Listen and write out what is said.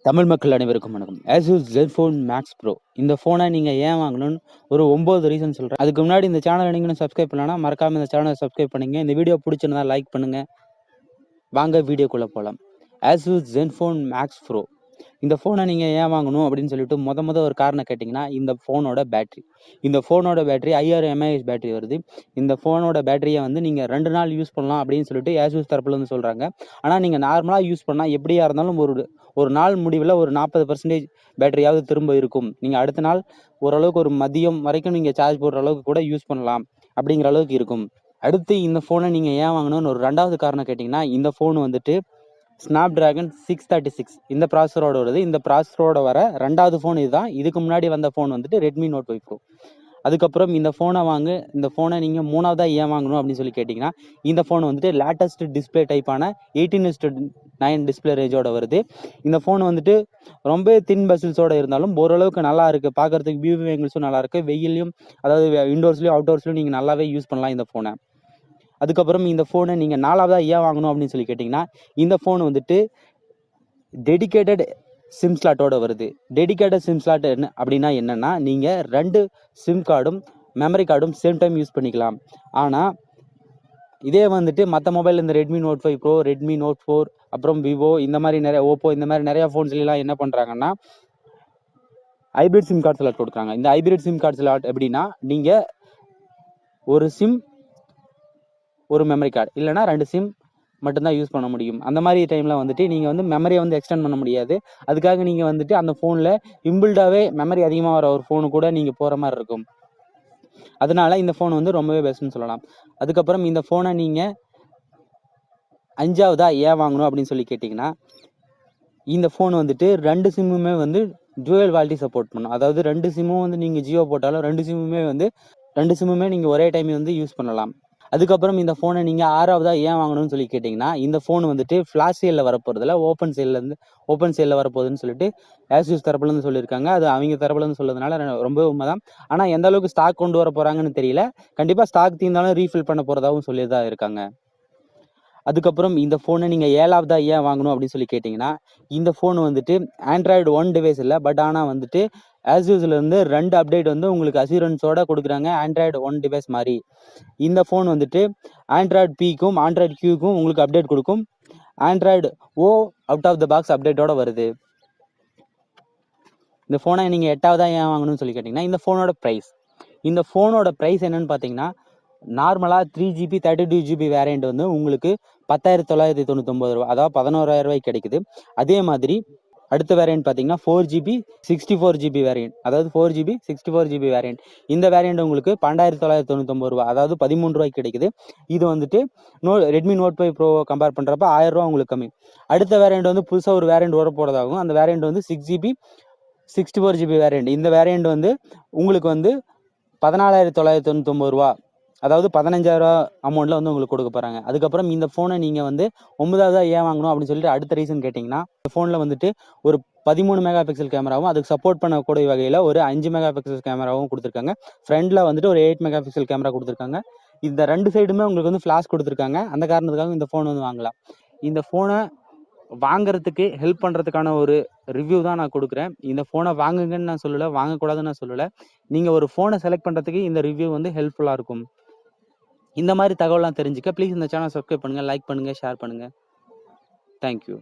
தமிழ் மக்கள் அனைவருக்கும் வணக்கம். Asus zenfone Max Pro இந்த ஃபோனை நீங்கள் ஏன் வாங்கணும்னு ஒரு 9 ரீசன் சொல்கிறேன். அதுக்கு முன்னாடி இந்த சேனலை நீங்கள் சப்ஸ்கிரைப் பண்ணலன்னா மறக்காமல் இந்த சேனலை சப்ஸ்கிரைப் பண்ணுங்க. இந்த வீடியோ பிடிச்சிருந்தா லைக் பண்ணுங்க. வாங்க வீடியோக்குள்ளே போகலாம். Asus zenfone Max Pro இந்த ஃபோனை நீங்கள் ஏன் வாங்கணும் அப்படின்னு சொல்லிட்டு முத ஒரு காரணம் கேட்டிங்கன்னா, இந்த ஃபோனோட பேட்டரி. இந்த ஃபோனோட பேட்டரி 5000 mAh பேட்டரி வருது. இந்த ஃபோனோட பேட்டரியை வந்து நீங்கள் 2 நாள் யூஸ் பண்ணலாம் அப்படின்னு சொல்லிட்டு Asus தரப்புலேருந்து சொல்கிறாங்க. ஆனால் நீங்கள் நார்மலாக யூஸ் பண்ணால் எப்படியா இருந்தாலும் ஒரு நாள் முடிவில் ஒரு 40% பேட்டரியாவது திரும்ப இருக்கும். நீங்கள் அடுத்த நாள் ஓரளவுக்கு ஒரு மதியம் வரைக்கும் நீங்கள் சார்ஜ் போடுற அளவுக்கு கூட யூஸ் பண்ணலாம் அப்படிங்கிற அளவுக்கு இருக்கும். அடுத்து இந்த ஃபோனை நீங்கள் ஏன் வாங்கணும்னு ஒரு 2வது காரணம் கேட்டிங்கன்னா, இந்த ஃபோன் வந்துட்டு ஸ்னாப்டிராகன் 636 இந்த ப்ராசஸரோட வருது. இந்த ப்ராசஸரோட வர 2வது ஃபோன் இதுதான். இதுக்கு முன்னாடி வந்த ஃபோன் வந்துட்டு ரெட்மி நோட் 5 ப்ரோ. அதுக்கப்புறம் இந்த ஃபோனை இந்த ஃபோனை நீங்கள் 3வதாக ஏன் வாங்கணும் அப்படின்னு சொல்லி கேட்டிங்கன்னா, இந்த ஃபோன் வந்துட்டு லேட்டஸ்ட் டிஸ்பிளே டைப்பான 18:9 டிஸ்பிளே ரேஞ்சோட வருது. இந்த ஃபோன் வந்துட்டு ரொம்ப தின் பசில்ஸோட இருந்தாலும் ஓரளவுக்கு நல்லா இருக்குது. பார்க்குறதுக்கு வியூ ஆங்கிள்ஸும் நல்லா இருக்குது. வெயிலையும் அதாவது இன்டோர்ஸ்லையும் அவுட்டோர்ஸ்லையும் நீங்கள் நல்லாவே யூஸ் பண்ணலாம் இந்த ஃபோனை. அதுக்கப்புறம் இந்த ஃபோனை நீங்கள் 4வதாக ஏன் வாங்கணும் அப்படின்னு சொல்லி கேட்டிங்கன்னா, இந்த ஃபோன் வந்துட்டு டெடிகேட்டட் சிம் ஸ்லாட்டோட வருது. டெடிகேட்டட் சிம் ஸ்லாட் என்ன அப்படின்னா என்னன்னா, நீங்கள் 2 சிம் கார்டும் மெமரி கார்டும் சேம் டைம் யூஸ் பண்ணிக்கலாம். ஆனால் இதே வந்துட்டு மற்ற மொபைல் இந்த Redmi note 5 pro, Redmi note 4 அப்புறம் விவோ இந்த மாதிரி நிறைய ஓப்போ இந்த மாதிரி நிறைய ஃபோன்ஸ்லாம் என்ன பண்ணுறாங்கன்னா, ஹைபிரிட் சிம் கார்டு ஸ்லாட் கொடுக்குறாங்க. இந்த ஹைபிரிட் சிம் கார்டு ஸ்லாட் எப்படின்னா, நீங்கள் ஒரு சிம் ஒரு மெமரி கார்டு இல்லைனா 2 சிம் மட்டும்தான் யூஸ் பண்ண முடியும். அந்த மாதிரி டைமில் வந்துட்டு நீங்கள் வந்து மெமரியை வந்து எக்ஸ்டெண்ட் பண்ண முடியாது. அதுக்காக நீங்கள் வந்துட்டு அந்த ஃபோனில் இம்பில்டாகவே மெமரி அதிகமாக வர ஒரு ஃபோனு கூட நீங்கள் போகிற மாதிரி இருக்கும். அதனால இந்த ஃபோன் வந்து ரொம்பவே பெஸ்ட்னு சொல்லலாம். அதுக்கப்புறம் இந்த ஃபோனை நீங்கள் 5வதா ஏன் வாங்கணும் அப்படின்னு சொல்லி கேட்டிங்கன்னா, இந்த ஃபோன் வந்துட்டு 2 சிம்முமே வந்து டுவல் வேலிட்டி சப்போர்ட் பண்ணும். அதாவது 2 சிம்மும் வந்து நீங்கள் ஜியோ போட்டாலும் 2 சிம்முமே நீங்கள் ஒரே டைம் வந்து யூஸ் பண்ணலாம். அதுக்கப்புறம் இந்த ஃபோனை நீங்கள் 6வதா ஏன் வாங்கணும்னு சொல்லி கேட்டிங்கன்னா, இந்த ஃபோன் வந்துட்டு ஃப்ளாஷ் சேலில் வரப்போகிறதுல ஓப்பன் சேலில் வரப்போகுதுன்னு சொல்லிட்டு Asus தரப்புலேருந்து சொல்லியிருக்காங்க. அது அவங்க தரப்புலேருந்து சொல்லுறதுனால ரொம்ப உண்மைதான். ஆனால் எந்த அளவுக்கு ஸ்டாக் கொண்டு வர போகிறாங்கன்னு தெரியல. கண்டிப்பாக ஸ்டாக் தீர்ந்தாலும் ரீஃபில் பண்ண போகிறதாகவும் சொல்லி தான் இருக்காங்க. அதுக்கப்புறம் இந்த ஃபோனை நீங்கள் 7வதா ஏன் வாங்கணும் அப்படின்னு சொல்லி கேட்டிங்கன்னா, இந்த ஃபோன் வந்துட்டு ஆண்ட்ராய்டு 1 டிவைஸ் இல்லை. பட் ஆனால் வந்துட்டு Asusலேருந்து 2 அப்டேட் வந்து உங்களுக்கு அசூரன்ஸோட கொடுக்குறாங்க. ஆண்ட்ராய்டு 1 டிவைஸ் மாதிரி இந்த ஃபோன் வந்துட்டு ஆண்ட்ராய்டு பிக்கும் ஆண்ட்ராய்டு கியூக்கும் உங்களுக்கு அப்டேட் கொடுக்கும். Android O out of the box அப்டேட்டோட வருது. இந்த ஃபோனை நீங்கள் 8வதா ஏன் வாங்கணும்னு சொல்லி கேட்டிங்கன்னா, இந்த ஃபோனோட ப்ரைஸ் என்னன்னு பார்த்தீங்கன்னா, நார்மலாக 3GB 32GB வேரியண்ட் வந்து உங்களுக்கு 10,999 ரூபா, அதாவது 11,000 ரூபாய்க்கு கிடைக்குது. அதே மாதிரி அடுத்த வேரியண்ட் பார்த்தீங்கன்னா 4GB 64GB வேரியண்ட், அதாவது 4GB 64GB வேரியண்ட். இந்த வேரியண்ட் உங்களுக்கு 12,999 ரூபா, அதாவது 13 ரூபாய்க்கு கிடைக்குது. இது வந்துட்டு ரெட்மி நோட் 5 ப்ரோ கம்பேர் பண்ணுறப்ப 1000 ரூபா உங்களுக்கு கம்மி. அடுத்த வேரியண்ட் வந்து புதுசாக ஒரு வேரியண்ட் வர போகிறதாகும். அந்த வேரியண்ட் வந்து 6GB 64GB வேரியண்ட். இந்த வேரியண்ட் வந்து உங்களுக்கு வந்து 14,999 ரூபா, அதாவது 15,000 அமௌண்ட்டில் வந்து உங்களுக்கு கொடுக்க போகிறாங்க. அதுக்கப்புறம் இந்த ஃபோனை நீங்கள் வந்து 9வதா ஏன் வாங்கணும் அப்படின்னு சொல்லிட்டு அடுத்த ரீசன் கேட்டிங்கன்னா, இந்த ஃபோனில் வந்துட்டு ஒரு 13 மெகா பிக்சல் கேமராவும் அதுக்கு சப்போர்ட் பண்ணக்கூடிய வகையில் ஒரு 5 மெகா பிக்சல் கேமராவும் கொடுத்துருக்காங்க. ஃப்ரண்ட்டில் வந்துட்டு ஒரு 8 மெகா பிக்சல் கேமரா கொடுத்துருக்காங்க. இந்த 2 சைடுமே உங்களுக்கு வந்து ஃப்ளாஷ் கொடுத்துருக்காங்க. அந்த காரணத்துக்காக இந்த ஃபோன் வந்து வாங்கலாம். இந்த ஃபோனை வாங்குறதுக்கு ஹெல்ப் பண்ணுறதுக்கான ஒரு ரிவ்யூ தான் நான் கொடுக்குறேன். இந்த ஃபோனை வாங்குங்கன்னு நான் சொல்லலை, வாங்கக்கூடாதுன்னு நான் சொல்லலை. நீங்கள் ஒரு ஃபோனை செலக்ட் பண்ணுறதுக்கு இந்த ரிவ்யூ வந்து ஹெல்ப்ஃபுல்லாக இருக்கும். இந்த மாதிரி தகவலாம் தெரிஞ்சுக்க ப்ளீஸ் இந்த சேனல் சப்ஸ்கிரைப் பண்ணுங்கள், லைக் பண்ணுங்கள், ஷேர் பண்ணுங்கள். தேங்க்யூ.